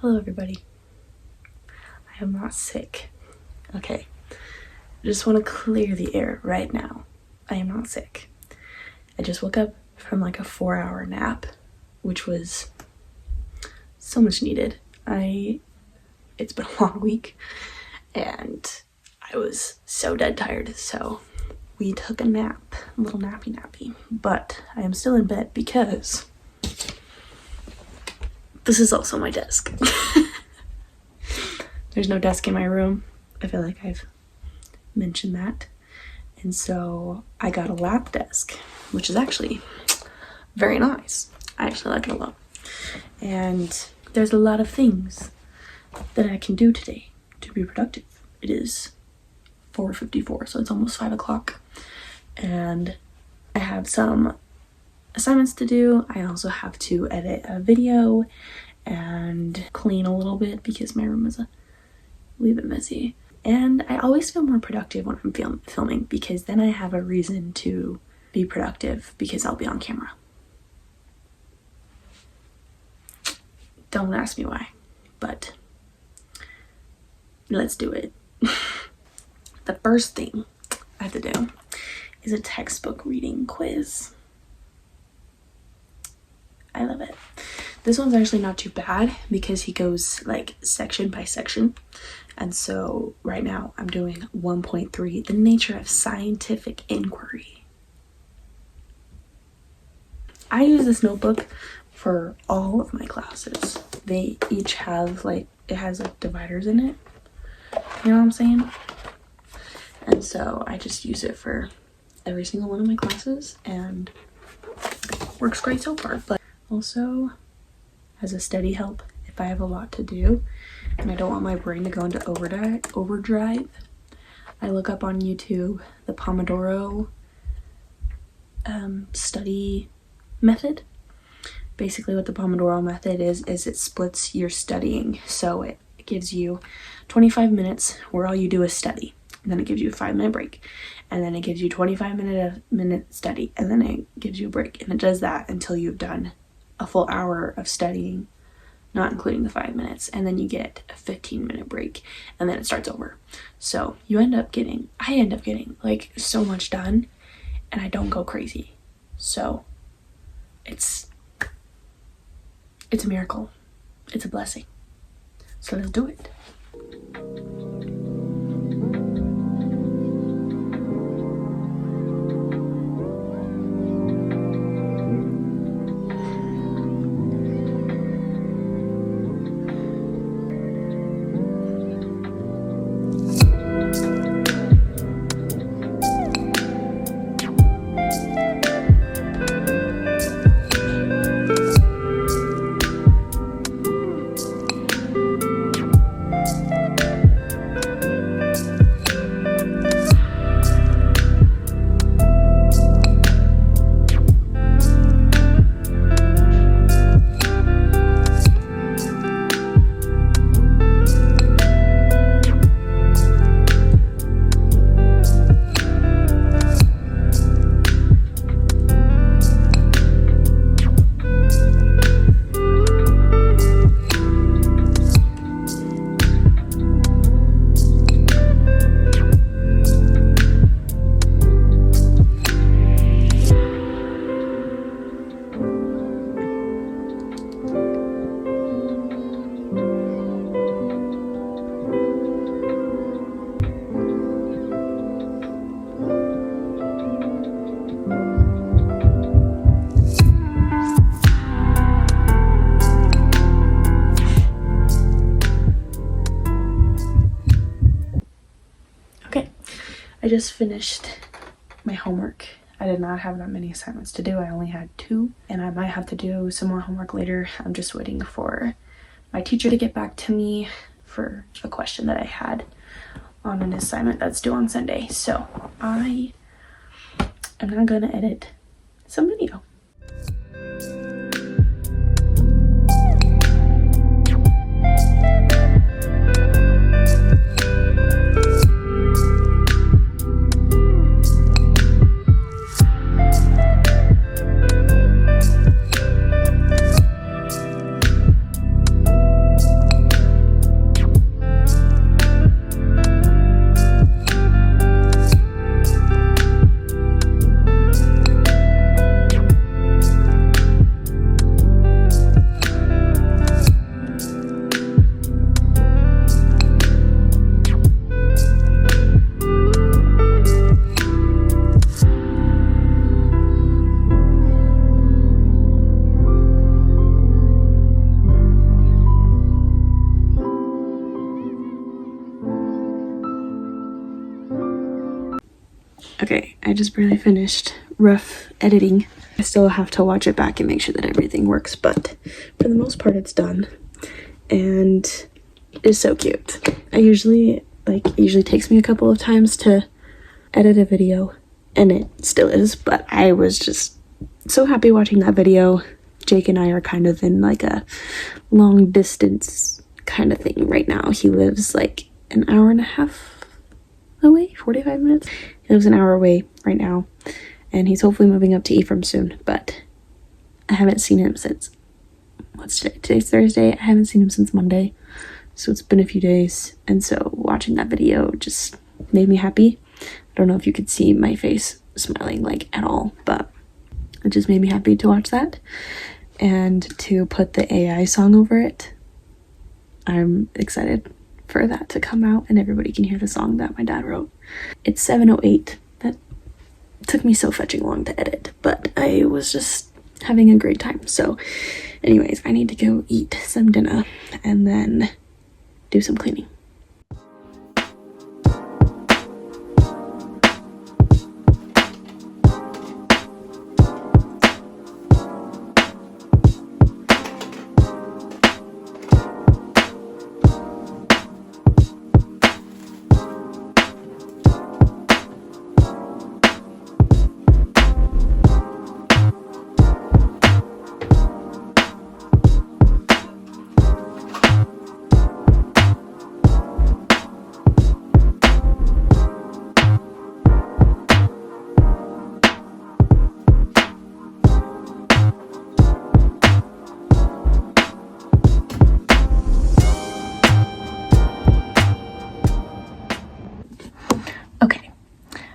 Hello everybody. I am not sick. Okay, I just want to clear the air right now. I am not sick. I just woke up from like a 4-hour nap, which was so much needed. It's been a long week and I was so dead tired, so we took a nap, a little nappy, but I am still in bed because this is also my desk. There's no desk in my room. I feel like I've mentioned that. And so I got a lap desk, which is actually very nice. I actually like it a lot. And there's a lot of things that I can do today to be productive. It is 4:54, so it's almost 5 o'clock. And I have some assignments to do. I also have to edit a video and clean a little bit because my room is a wee bit messy. And I always feel more productive when I'm filming because then I have a reason to be productive because I'll be on camera. Don't ask me why, but let's do it. The first thing I have to do is a textbook reading quiz. I love it. This one's actually not too bad because he goes like section by section. And so right now I'm doing 1.3, the nature of scientific inquiry. I use this notebook for all of my classes. They each have like, it has like dividers in it. You know what I'm saying? And so I just use it for every single one of my classes and it works great so far. But also as a steady help if I have a lot to do and I don't want my brain to go into overdrive, I look up on YouTube the Pomodoro study method. Basically what the Pomodoro method is it splits your studying. So it gives you 25 minutes where all you do is study. And then it gives you a 5-minute break. And then it gives you 25-minute study. And then it gives you a break. And it does that until you've done a full hour of studying, not including the 5 minutes. And then you get a 15-minute break. And then it starts over. So I end up getting like so much done. And I don't go crazy. So it's a miracle. It's a blessing. So let's do it. I just finished my homework. I did not have that many assignments to do. I only had 2 and I might have to do some more homework later. I'm just waiting for my teacher to get back to me for a question that I had on an assignment that's due on Sunday. So I am now gonna edit some video. Okay, I just barely finished rough editing. I still have to watch it back and make sure that everything works, but for the most part it's done. And it's so cute. It usually takes me a couple of times to edit a video, and it still is, but I was just so happy watching that video. Jake and I are kind of in like a long distance kind of thing right now. He lives like an hour and a half away, 45 minutes. He lives an hour away right now, and he's hopefully moving up to Ephraim soon, but I haven't seen him since, what's today? Today's Thursday. I haven't seen him since Monday, so it's been a few days, and so watching that video just made me happy. I don't know if you could see my face smiling like at all, but it just made me happy to watch that and to put the AI song over it. I'm excited for that to come out and everybody can hear the song that my dad wrote. It's 7:08. That took me so fetching long to edit, but I was just having a great time. So anyways, I need to go eat some dinner and then do some cleaning.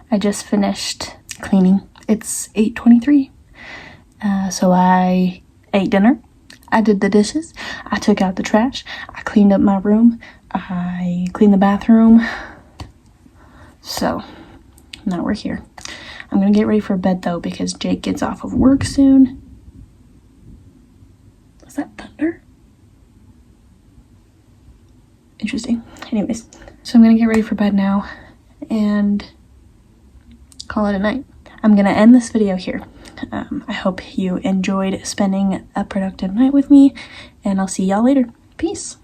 I just finished cleaning. It's 8:23. So I ate dinner. I did the dishes. I took out the trash. I cleaned up my room. I cleaned the bathroom. So now we're here. I'm gonna get ready for bed though because Jake gets off of work soon. Was that thunder? Interesting. Anyways, so I'm gonna get ready for bed now and call it a night. I'm gonna end this video here. I hope you enjoyed spending a productive night with me, and I'll see y'all later. Peace.